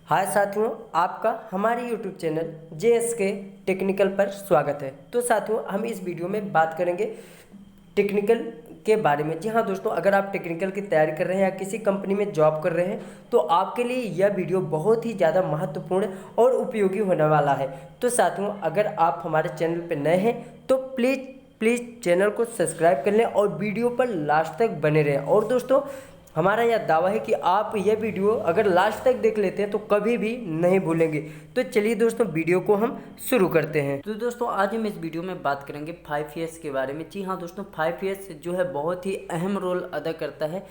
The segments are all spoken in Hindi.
हाय साथियों, आपका हमारे YouTube चैनल JSK टेक्निकल पर स्वागत है। तो साथियों, हम इस वीडियो में बात करेंगे टेक्निकल के बारे में। जी हाँ दोस्तों, अगर आप टेक्निकल की तैयारी कर रहे हैं या किसी कंपनी में जॉब कर रहे हैं तो आपके लिए यह वीडियो बहुत ही ज़्यादा महत्वपूर्ण और उपयोगी होने वाला है। तो साथियों, अगर आप हमारे चैनल पर नए हैं तो प्लीज़ चैनल को सब्सक्राइब कर लें और वीडियो पर लास्ट तक बने रहें। और दोस्तों, हमारा यह दावा है कि आप यह वीडियो अगर लास्ट तक देख लेते हैं तो कभी भी नहीं भूलेंगे। तो चलिए दोस्तों, वीडियो को हम शुरू करते हैं। तो दोस्तों, आज हम इस वीडियो में बात करेंगे 5 ईयर्स के बारे में। जी हाँ दोस्तों, 5 ईयर्स जो है बहुत ही अहम रोल अदा करता है।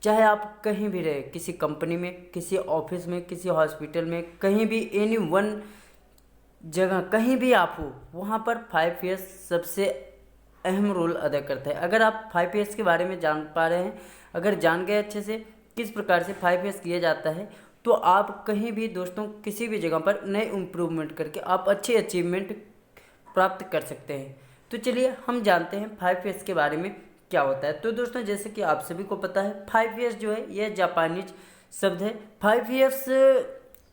चाहे आप कहीं भी रहे, किसी कंपनी में, किसी ऑफिस में, किसी हॉस्पिटल में, कहीं भी एनी वन जगह कहीं भी आप हो, वहाँ पर 5 ईयर्स सबसे अहम रोल अदा करता है। अगर आप 5 ईयर्स के बारे में जान पा रहे हैं, अगर जान गए अच्छे से किस प्रकार से 5 ईयर्स किया जाता है, तो आप कहीं भी दोस्तों किसी भी जगह पर नए इम्प्रूवमेंट करके आप अच्छे अचीवमेंट प्राप्त कर सकते हैं। तो चलिए हम जानते हैं 5 ईयर्स के बारे में क्या होता है। तो दोस्तों, जैसे कि आप सभी को पता है, 5 ईयर्स जो है यह जापानीज शब्द है। 5 ईयर्स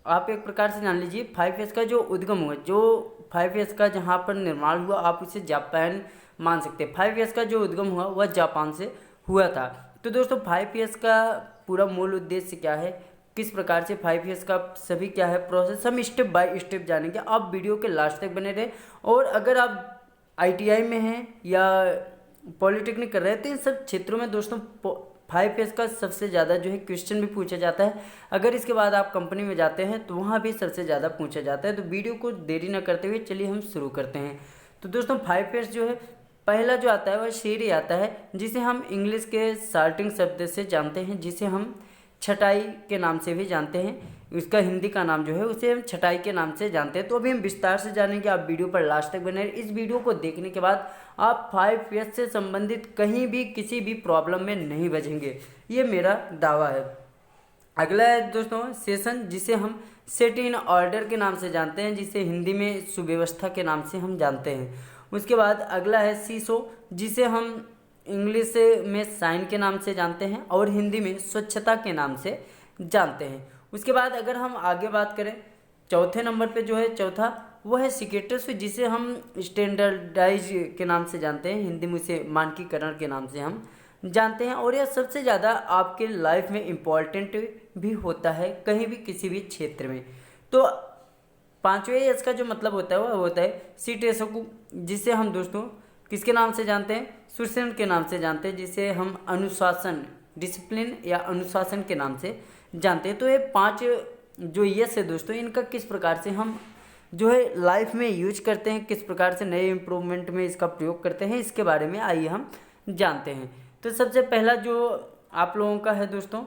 आप एक प्रकार से जान लीजिए, 5 ईयर्स का जो उद्गम हुआ, जो 5 ईयर्स का जहाँ पर निर्माण हुआ, आप उसे जापान मान सकते हैं। 5 ईयर्स का जो उद्गम हुआ वह जापान से हुआ था। तो दोस्तों, 5 ईयर्स का पूरा मूल उद्देश्य क्या है, किस प्रकार से 5 ईयर्स का सभी क्या है प्रोसेस, हम स्टेप बाय स्टेप जानेंगे। आप वीडियो के लास्ट तक बने रहे। और अगर आप ITI में हैं या पॉलिटेक्निक कर रहे हैं तो इन सब क्षेत्रों में दोस्तों 5 ईयर्स का सबसे ज़्यादा जो है क्वेश्चन भी पूछा जाता है। अगर इसके बाद आप कंपनी में जाते हैं तो वहाँ भी सबसे ज़्यादा पूछा जाता है। तो वीडियो को देरी न करते हुए चलिए हम शुरू करते हैं। तो दोस्तों, 5 ईयर्स जो है, पहला जो आता है वह सीढ़ी आता है, जिसे हम इंग्लिश के सार्टिंग शब्द से जानते हैं, जिसे हम छटाई के नाम से भी जानते हैं। उसका हिंदी का नाम जो है उसे हम छटाई के नाम से जानते हैं। तो अभी हम विस्तार से जानेंगे, आप वीडियो पर लास्ट तक बने। इस वीडियो को देखने के बाद आप 5 ईयर्स से संबंधित कहीं भी किसी भी प्रॉब्लम में नहीं बचेंगे, ये मेरा दावा है। अगला है दोस्तों सेशन, जिसे हम सेट इन ऑर्डर के नाम से जानते हैं, जिसे हिंदी में सुव्यवस्था के नाम से हम जानते हैं। उसके बाद अगला है सीसो, जिसे हम इंग्लिश में साइन के नाम से जानते हैं और हिंदी में स्वच्छता के नाम से जानते हैं। उसके बाद अगर हम आगे बात करें, चौथे नंबर पे जो है चौथा, वह है सिकेटर्स, जिसे हम स्टैंडर्डाइज के नाम से जानते हैं, हिंदी में उसे मानकीकरण के नाम से हम जानते हैं। और यह सबसे ज़्यादा आपके लाइफ में इम्पॉर्टेंट भी होता है, कहीं भी किसी भी क्षेत्र में। तो 5वें ईयर्स का जो मतलब होता है वह होता है सीटेसोकु, जिसे हम दोस्तों किसके नाम से जानते हैं, सुरसेन के नाम से जानते हैं, जिसे हम अनुशासन, डिसिप्लिन या अनुशासन के नाम से जानते हैं। तो ये 5 जो ईयर्स है दोस्तों, इनका किस प्रकार से हम जो है लाइफ में यूज करते हैं, किस प्रकार से नए इम्प्रूवमेंट में इसका प्रयोग करते हैं, इसके बारे में आइए हम जानते हैं। तो सबसे पहला जो आप लोगों का है दोस्तों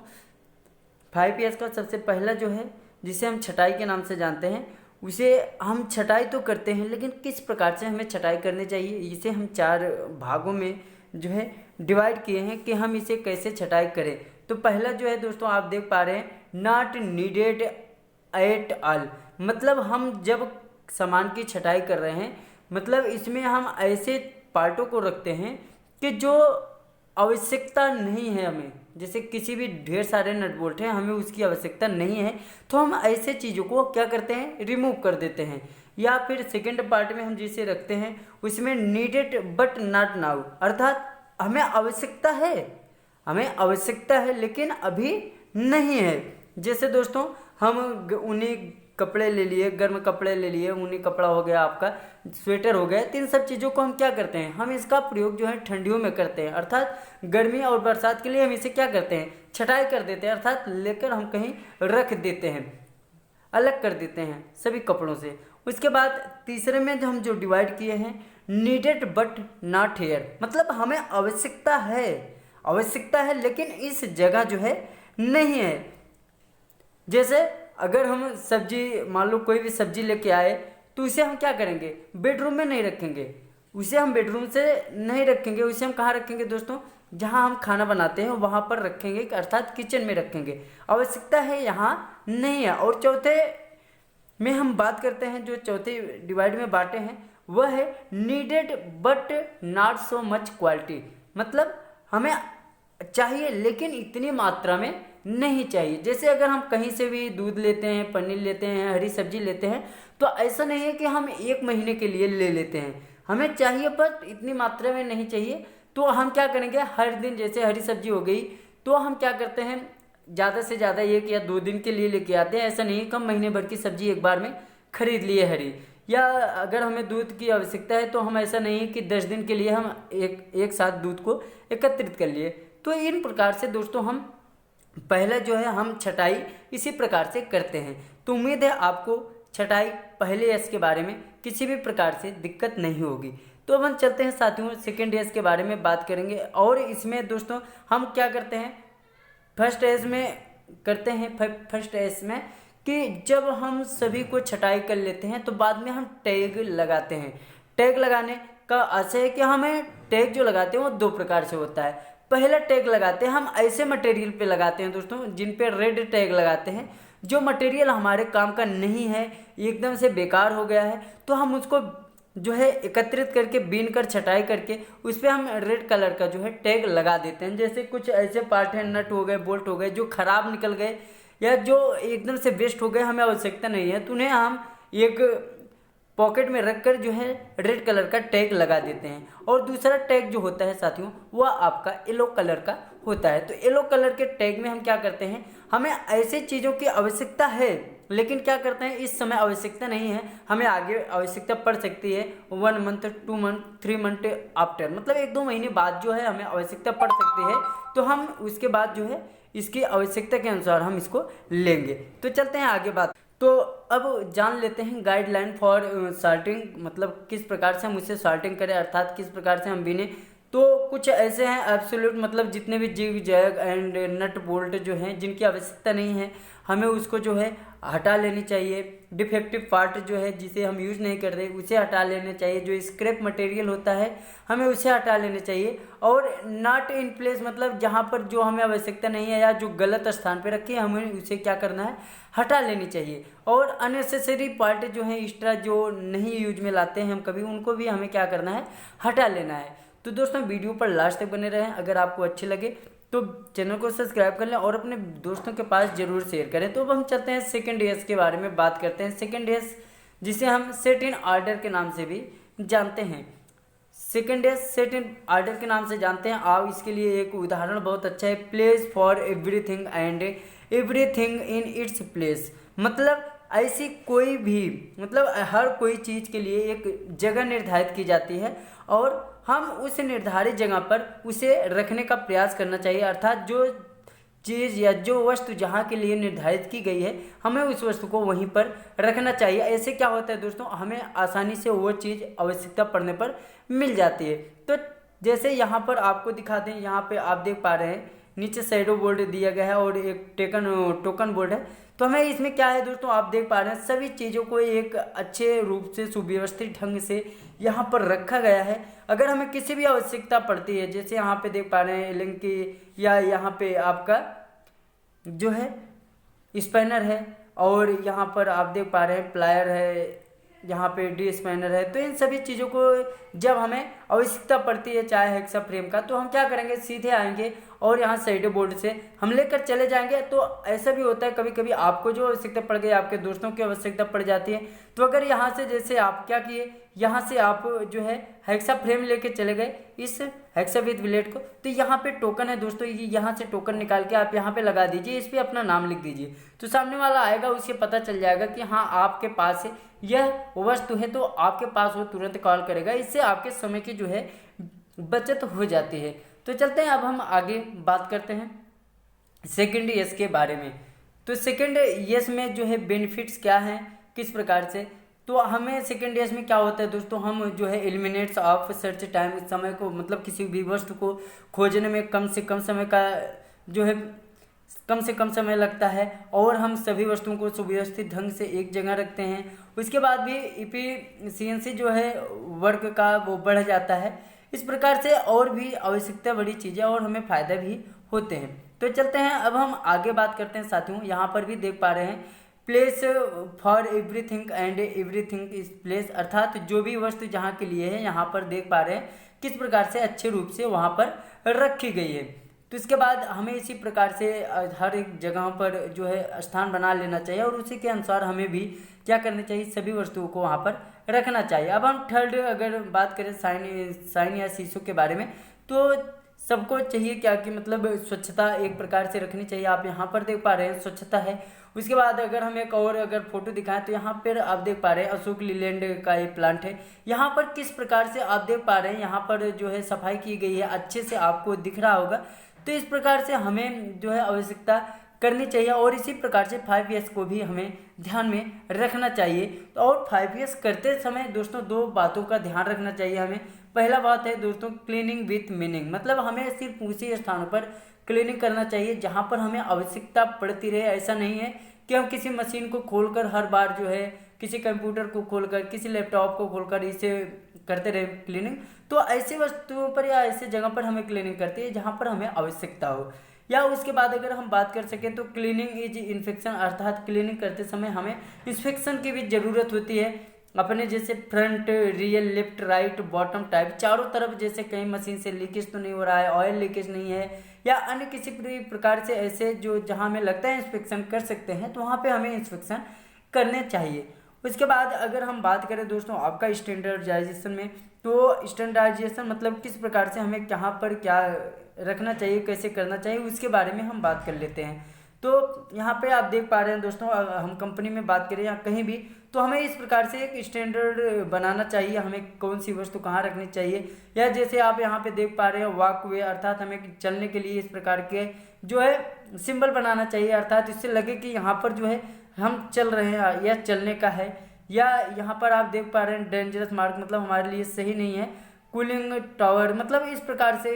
5 ईयर्स का, सबसे पहला जो है जिसे हम छटाई के नाम से जानते हैं, उसे हम छटाई तो करते हैं, लेकिन किस प्रकार से हमें छटाई करनी चाहिए, इसे हम 4 भागों में जो है डिवाइड किए हैं कि हम इसे कैसे छटाई करें। तो पहला जो है दोस्तों, आप देख पा रहे हैं, नॉट नीडेड एट ऑल, मतलब हम जब सामान की छटाई कर रहे हैं, मतलब इसमें हम ऐसे पार्टों को रखते हैं कि जो आवश्यकता नहीं है हमें, जैसे किसी भी ढेर सारे नट बोल्ट हैं, हमें उसकी आवश्यकता नहीं है, तो हम ऐसे चीज़ों को क्या करते हैं, रिमूव कर देते हैं। या फिर सेकंड पार्ट में हम जिसे रखते हैं उसमें नीडेड बट नॉट नाउ, अर्थात हमें आवश्यकता है लेकिन अभी नहीं है। जैसे दोस्तों, हम ऊनी कपड़े ले लिए, गर्म कपड़े ले लिए, ऊनी कपड़ा हो गया, आपका स्वेटर हो गया, तो इन सब चीज़ों को हम क्या करते हैं, हम इसका प्रयोग जो है ठंडियों में करते हैं, अर्थात गर्मी और बरसात के लिए हम इसे क्या करते हैं, छटाई कर देते हैं, अर्थात लेकर हम कहीं रख देते हैं, अलग कर देते हैं सभी कपड़ों से। उसके बाद तीसरे में जो हम जो डिवाइड किए हैं, नीडेड बट नॉट हेयर, मतलब हमें आवश्यकता है लेकिन इस जगह जो है नहीं है। जैसे अगर हम सब्जी, मान लो कोई भी सब्जी लेके आए, तो उसे हम क्या करेंगे, बेडरूम में नहीं रखेंगे, उसे हम बेडरूम से नहीं रखेंगे, उसे हम कहाँ रखेंगे दोस्तों, जहाँ हम खाना बनाते हैं वहाँ पर रखेंगे, अर्थात किचन में रखेंगे, आवश्यकता है, यहाँ नहीं है। और चौथे में हम बात करते हैं, जो चौथे डिवाइड में बांटे हैं, वह है needed but not so much quality, मतलब हमें चाहिए लेकिन इतनी मात्रा में नहीं चाहिए। जैसे अगर हम कहीं से भी दूध लेते हैं, पनीर लेते हैं, हरी सब्जी लेते हैं, तो ऐसा नहीं है कि हम 1 महीने के लिए ले लेते हैं, हमें चाहिए पर इतनी मात्रा में नहीं चाहिए। तो हम क्या करेंगे, हर दिन जैसे हरी सब्जी हो गई तो हम क्या करते हैं, ज़्यादा से ज़्यादा 1 या 2 दिन के लिए लेके आते हैं। ऐसा नहीं है कि हम महीने भर की सब्जी एक बार में खरीद लिए हरी। या अगर हमें दूध की आवश्यकता है तो हम ऐसा नहीं है कि 10 दिन के लिए हम एक साथ दूध को एकत्रित कर लिए। तो इन प्रकार से दोस्तों हम पहले जो है हम छटाई इसी प्रकार से करते हैं। तो उम्मीद है आपको छटाई पहले एस के बारे में किसी भी प्रकार से दिक्कत नहीं होगी। तो अब हम चलते हैं साथियों सेकेंड एस के बारे में बात करेंगे। और इसमें दोस्तों हम क्या करते हैं, फर्स्ट एस में करते हैं, फर्स्ट एस में कि जब हम सभी को छटाई कर लेते हैं तो बाद में हम टैग लगाते हैं। टैग लगाने का आशय है कि हमें टैग जो लगाते हैं वो 2 प्रकार से होता है। पहला टैग लगाते हैं हम ऐसे मटेरियल पे लगाते हैं दोस्तों जिन पे रेड टैग लगाते हैं। जो मटेरियल हमारे काम का नहीं है, एकदम से बेकार हो गया है, तो हम उसको जो है एकत्रित करके बीन कर छटाई करके उस पर हम रेड कलर का जो है टैग लगा देते हैं। जैसे कुछ ऐसे पार्ट हैं, नट हो गए, बोल्ट हो गए, जो खराब निकल गए या जो एकदम से वेस्ट हो गए, हमें आवश्यकता नहीं है, तो उन्हें हम एक पॉकेट में रखकर जो है रेड कलर का टैग लगा देते हैं। और दूसरा टैग जो होता है साथियों वह आपका येलो कलर का होता है। तो येलो कलर के टैग में हम क्या करते हैं, हमें ऐसे चीज़ों की आवश्यकता है लेकिन क्या करते हैं इस समय आवश्यकता नहीं है, हमें आगे आवश्यकता पड़ सकती है 1 मंथ 2 मंथ 3 मंथ आफ्टर, मतलब 1-2 महीने बाद जो है हमें आवश्यकता पड़ सकती है। तो हम उसके बाद जो है इसकी आवश्यकता के अनुसार हम इसको लेंगे। तो चलते हैं आगे बात। तो अब जान लेते हैं गाइडलाइन फॉर सॉर्टिंग, मतलब किस प्रकार से हम उसे सॉर्टिंग करें, अर्थात किस प्रकार से हम बीने। तो कुछ ऐसे हैं एब्सोल्यूट, मतलब जितने भी zigzag and nut bolt जो हैं जिनकी आवश्यकता नहीं है हमें उसको जो है हटा लेनी चाहिए। डिफेक्टिव पार्ट जो है जिसे हम यूज़ नहीं कर रहे उसे हटा लेना चाहिए। जो स्क्रैप मटेरियल होता है हमें उसे हटा लेना चाहिए। और नॉट इन प्लेस, मतलब जहाँ पर जो हमें आवश्यकता नहीं है या जो गलत स्थान पे रखी है हमें उसे क्या करना है, हटा लेनी चाहिए। और अननेसेसरी पार्ट जो है एक्स्ट्रा जो नहीं यूज में लाते हैं हम कभी, उनको भी हमें क्या करना है, हटा लेना है। तो दोस्तों वीडियो पर लास्ट तक बने रहें। अगर आपको अच्छे लगे तो चैनल को सब्सक्राइब कर लें और अपने दोस्तों के पास जरूर शेयर करें। तो अब हम चलते हैं सेकंड एस के बारे में बात करते हैं। सेकंड एस जिसे हम सेट इन ऑर्डर के नाम से भी जानते हैं, second S set in order के नाम से जानते हैं आप। इसके लिए एक उदाहरण बहुत अच्छा है, place for everything and everything in its place. मतलब ऐसी कोई भी, मतलब हर कोई चीज़ के लिए एक जगह निर्धारित की जाती है और हम उस निर्धारित जगह पर उसे रखने का प्रयास करना चाहिए। अर्थात जो चीज़ या जो वस्तु जहाँ के लिए निर्धारित की गई है हमें उस वस्तु को वहीं पर रखना चाहिए। ऐसे क्या होता है दोस्तों, हमें आसानी से वो चीज़ आवश्यकता पड़ने पर मिल जाती है। तो जैसे यहाँ पर आपको दिखा दें, यहाँ पे आप देख पा रहे हैं नीचे शैडो बोर्ड दिया गया है और एक टोकन बोर्ड है। तो हमें इसमें क्या है दोस्तों, आप देख पा रहे हैं सभी चीज़ों को एक अच्छे रूप से सुव्यवस्थित ढंग से यहाँ पर रखा गया है। अगर हमें किसी भी आवश्यकता पड़ती है, जैसे यहाँ पे देख पा रहे हैं लिंक की, या यहाँ पे आपका जो है स्पैनर है और यहाँ पर आप देख पा रहे हैं प्लायर है, यहाँ पे डी स्पैनर है। तो इन सभी चीज़ों को जब हमें आवश्यकता पड़ती है चाहे हेक्सा फ्रेम का, तो हम क्या करेंगे, सीधे आएंगे और यहाँ शैडो बोर्ड से हम लेकर चले जाएंगे। तो ऐसा भी होता है कभी कभी आपको जो आवश्यकता पड़ गई, आपके दोस्तों की आवश्यकता पड़ जाती है, तो अगर यहाँ से जैसे आप क्या किए, यहाँ से आप जो है हेक्सा फ्रेम लेके चले गए इस हेक्सा विद ब्लेड को, तो यहाँ पे टोकन है दोस्तों, ये यहाँ से टोकन निकाल के आप यहाँ पे लगा दीजिए, इस पर अपना नाम लिख दीजिए। तो सामने वाला आएगा, उसे पता चल जाएगा कि हाँ आपके पास यह वस्तु है, तो आपके पास वो तुरंत कॉल करेगा। इससे आपके समय की जो है बचत हो जाती है। तो चलते हैं अब हम आगे बात करते हैं सेकंड यस के बारे में। तो सेकंड यस में जो है बेनिफिट्स क्या हैं, किस प्रकार से, तो हमें सेकंड यस में क्या होता है दोस्तों, हम जो है एलिमिनेट्स ऑफ सर्च टाइम, समय को, मतलब किसी भी वस्तु को खोजने में कम से कम समय का जो है कम से कम समय लगता है और हम सभी वस्तुओं को सुव्यवस्थित ढंग से एक जगह रखते हैं। उसके बाद भी इफिशियंसी जो है वर्क का वो बढ़ जाता है। इस प्रकार से और भी आवश्यकता बड़ी चीज़ें और हमें फ़ायदा भी होते हैं। तो चलते हैं अब हम आगे बात करते हैं साथियों। यहाँ पर भी देख पा रहे हैं place for everything and everything is place, अर्थात जो भी वस्तु जहाँ के लिए है यहाँ पर देख पा रहे हैं किस प्रकार से अच्छे रूप से वहाँ पर रखी गई है। तो इसके बाद हमें इसी प्रकार से हर एक जगह पर जो है स्थान बना लेना चाहिए और उसी के अनुसार हमें भी क्या करना चाहिए, सभी वस्तुओं को वहाँ पर रखना चाहिए। अब हम थर्ड अगर बात करें साइन या शीशों के बारे में, तो सबको चाहिए क्या कि मतलब स्वच्छता एक प्रकार से रखनी चाहिए। आप यहाँ पर देख पा रहे हैं स्वच्छता है। उसके बाद अगर हम एक और अगर फोटो दिखाएं तो यहाँ पर आप देख पा रहे हैं अशोक लीलैंड का ये प्लांट है। यहाँ पर किस प्रकार से आप देख पा रहे हैं, यहाँ पर जो है सफाई की गई है, अच्छे से आपको दिख रहा होगा। तो इस प्रकार से हमें जो है आवश्यकता करनी चाहिए और इसी प्रकार से 5S को भी हमें ध्यान में रखना चाहिए। और 5S करते समय दोस्तों 2 बातों का ध्यान रखना चाहिए हमें। पहला बात है दोस्तों क्लीनिंग विथ मीनिंग, मतलब हमें सिर्फ उसी स्थानों पर क्लीनिंग करना चाहिए जहाँ पर हमें आवश्यकता पड़ती रहे। ऐसा नहीं है कि हम किसी मशीन को खोलकर हर बार जो है, किसी कंप्यूटर को खोलकर, किसी लैपटॉप को खोलकर इसे करते रहे क्लीनिंग। तो ऐसी वस्तुओं पर या ऐसे जगह पर हमें क्लीनिंग करती है जहाँ पर हमें आवश्यकता हो। या उसके बाद अगर हम बात कर सकें तो क्लीनिंग इज इन्फेक्शन, अर्थात क्लीनिंग करते समय हमें इंस्पेक्शन की भी ज़रूरत होती है अपने जैसे front, real, left, right, bottom type चारों तरफ, जैसे कहीं मशीन से लीकेज तो नहीं हो रहा है, ऑयल लीकेज नहीं है या अन्य किसी प्रकार से ऐसे जो जहाँ हमें लगता है इंस्पेक्शन कर सकते हैं तो वहाँ पे हमें इंस्पेक्शन करने चाहिए। उसके बाद अगर हम बात करें दोस्तों आपका स्टैंडर्डाइजेशन में, तो स्टैंडर्डाइजेशन मतलब किस प्रकार से हमें कहाँ पर क्या रखना चाहिए, कैसे करना चाहिए, उसके बारे में हम बात कर लेते हैं। तो यहाँ पे आप देख पा रहे हैं दोस्तों, हम कंपनी में बात करें या कहीं भी, तो हमें इस प्रकार से एक स्टैंडर्ड बनाना चाहिए, हमें कौन सी वस्तु कहाँ रखनी चाहिए। या जैसे आप यहाँ पे देख पा रहे हैं वॉकवे, अर्थात हमें चलने के लिए इस प्रकार के जो है सिंबल बनाना चाहिए, अर्थात इससे लगे कि यहाँ पर जो है हम चल रहे हैं या चलने का है। या यहाँ पर आप देख पा रहे हैं डेंजरस मार्क, मतलब हमारे लिए सही नहीं है। कूलिंग टावर, मतलब इस प्रकार से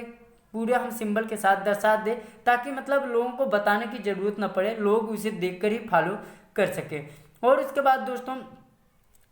पूरे हम सिंबल के साथ दर्शा दे ताकि मतलब लोगों को बताने की ज़रूरत न पड़े, लोग उसे देखकर ही फॉलो कर सके। और इसके बाद दोस्तों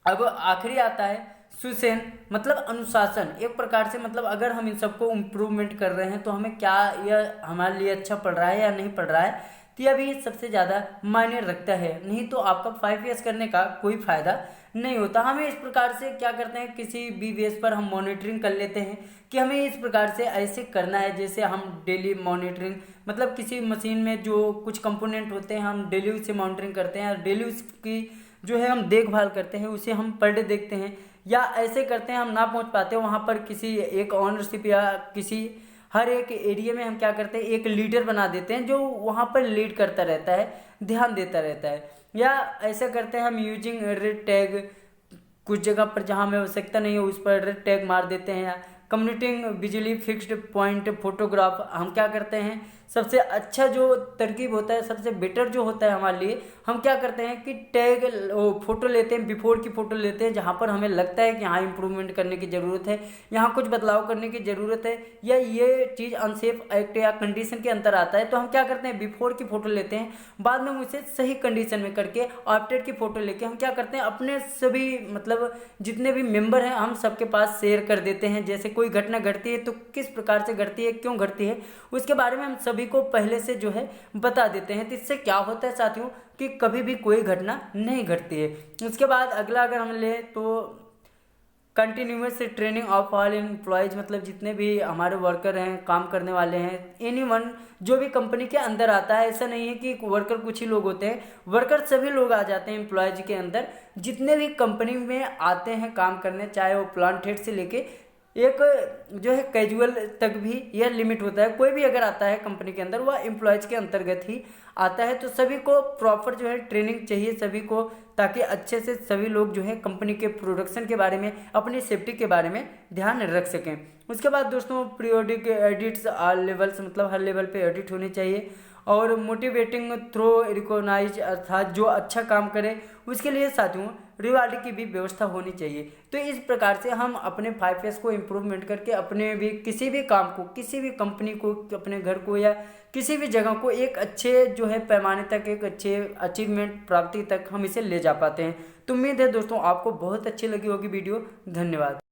अब आखिरी आता है सुसेन, मतलब अनुशासन। एक प्रकार से मतलब अगर हम इन सबको इम्प्रूवमेंट कर रहे हैं तो हमें क्या यह हमारे लिए अच्छा पड़ रहा है या नहीं पड़ रहा है, तो यह भी सबसे ज़्यादा मायने रखता है। नहीं तो आपका 5S करने का कोई फ़ायदा नहीं होता। हमें इस प्रकार से क्या करते हैं, किसी भी बेस पर हम मॉनिटरिंग कर लेते हैं कि हमें इस प्रकार से ऐसे करना है। जैसे हम डेली मॉनिटरिंग, मतलब किसी मशीन में जो कुछ कंपोनेंट होते हैं हम डेली उससे मॉनिटरिंग करते हैं, डेली उसकी जो है हम देखभाल करते हैं, उसे हम पर डे देखते हैं। या ऐसे करते हैं हम ना पहुंच पाते वहाँ पर किसी एक ऑनरशिप या किसी हर एक एरिया में हम क्या करते हैं एक लीडर बना देते हैं जो वहाँ पर लीड करता रहता है, ध्यान देता रहता है। या ऐसा करते हैं हम यूजिंग रेड टैग, कुछ जगह पर जहाँ हमें आवश्यकता नहीं है उस पर रेड टैग मार देते हैं। Commuting visually fixed point photograph, हम क्या करते हैं सबसे अच्छा जो तरकीब होता है, सबसे बेटर जो होता है हमारे लिए, हम क्या करते हैं कि टैग फोटो लेते हैं, बिफोर की फ़ोटो लेते हैं जहाँ पर हमें लगता है कि यहाँ इंप्रूवमेंट करने की ज़रूरत है, यहाँ कुछ बदलाव करने की ज़रूरत है, या ये चीज़ अनसेफ एक्ट या कंडीशन के अंदर आता है, तो हम क्या करते हैं बिफोर की फ़ोटो लेते हैं, बाद में उसे सही कंडीशन में करके आफ्टर की फ़ोटो लेके हम क्या करते हैं अपने सभी मतलब जितने भी मेंबर हैं हम सबके पास शेयर कर देते हैं। जैसे कोई घटना घटती है तो किस प्रकार से घटती है, क्यों घटती है, उसके बारे में हम सभी को पहले से जो है बता देते हैं। तो इससे क्या होता है साथियों कि कभी भी कोई घटना नहीं घटती है। उसके बाद अगला अगर हम ले तो continuous training of all employees, मतलब जितने भी हमारे वर्कर हैं, काम करने वाले हैं, एनीवन जो भी कंपनी के अंदर आता है। ऐसा नहीं है कि वर्कर कुछ ही लोग होते हैं, वर्कर सभी लोग आ जाते हैं एम्प्लॉयज के अंदर। जितने भी कंपनी में आते हैं काम करने, चाहे वो प्लांट हेड से लेके एक जो है कैजुअल तक भी यह लिमिट होता है। कोई भी अगर आता है कंपनी के अंदर वह एम्प्लॉयज़ के अंतर्गत ही आता है। तो सभी को प्रॉपर जो है ट्रेनिंग चाहिए सभी को, ताकि अच्छे से सभी लोग जो है कंपनी के प्रोडक्शन के बारे में, अपनी सेफ्टी के बारे में ध्यान रख सकें। उसके बाद दोस्तों पीरियोडिक एडिट्स ऑल लेवल्स, मतलब हर लेवल पे एडिट होनी चाहिए। और मोटिवेटिंग थ्रो रिकॉग्नाइज, अर्थात जो अच्छा काम करे उसके लिए साथियों रिवार्ड की भी व्यवस्था होनी चाहिए। तो इस प्रकार से हम अपने 5S को इम्प्रूवमेंट करके अपने भी किसी भी काम को, किसी भी कंपनी को, अपने घर को या किसी भी जगह को एक अच्छे जो है पैमाने तक, एक अच्छे अचीवमेंट प्राप्ति तक हम इसे ले जा पाते हैं। तो उम्मीद है दोस्तों आपको बहुत अच्छी लगी होगी वीडियो। धन्यवाद।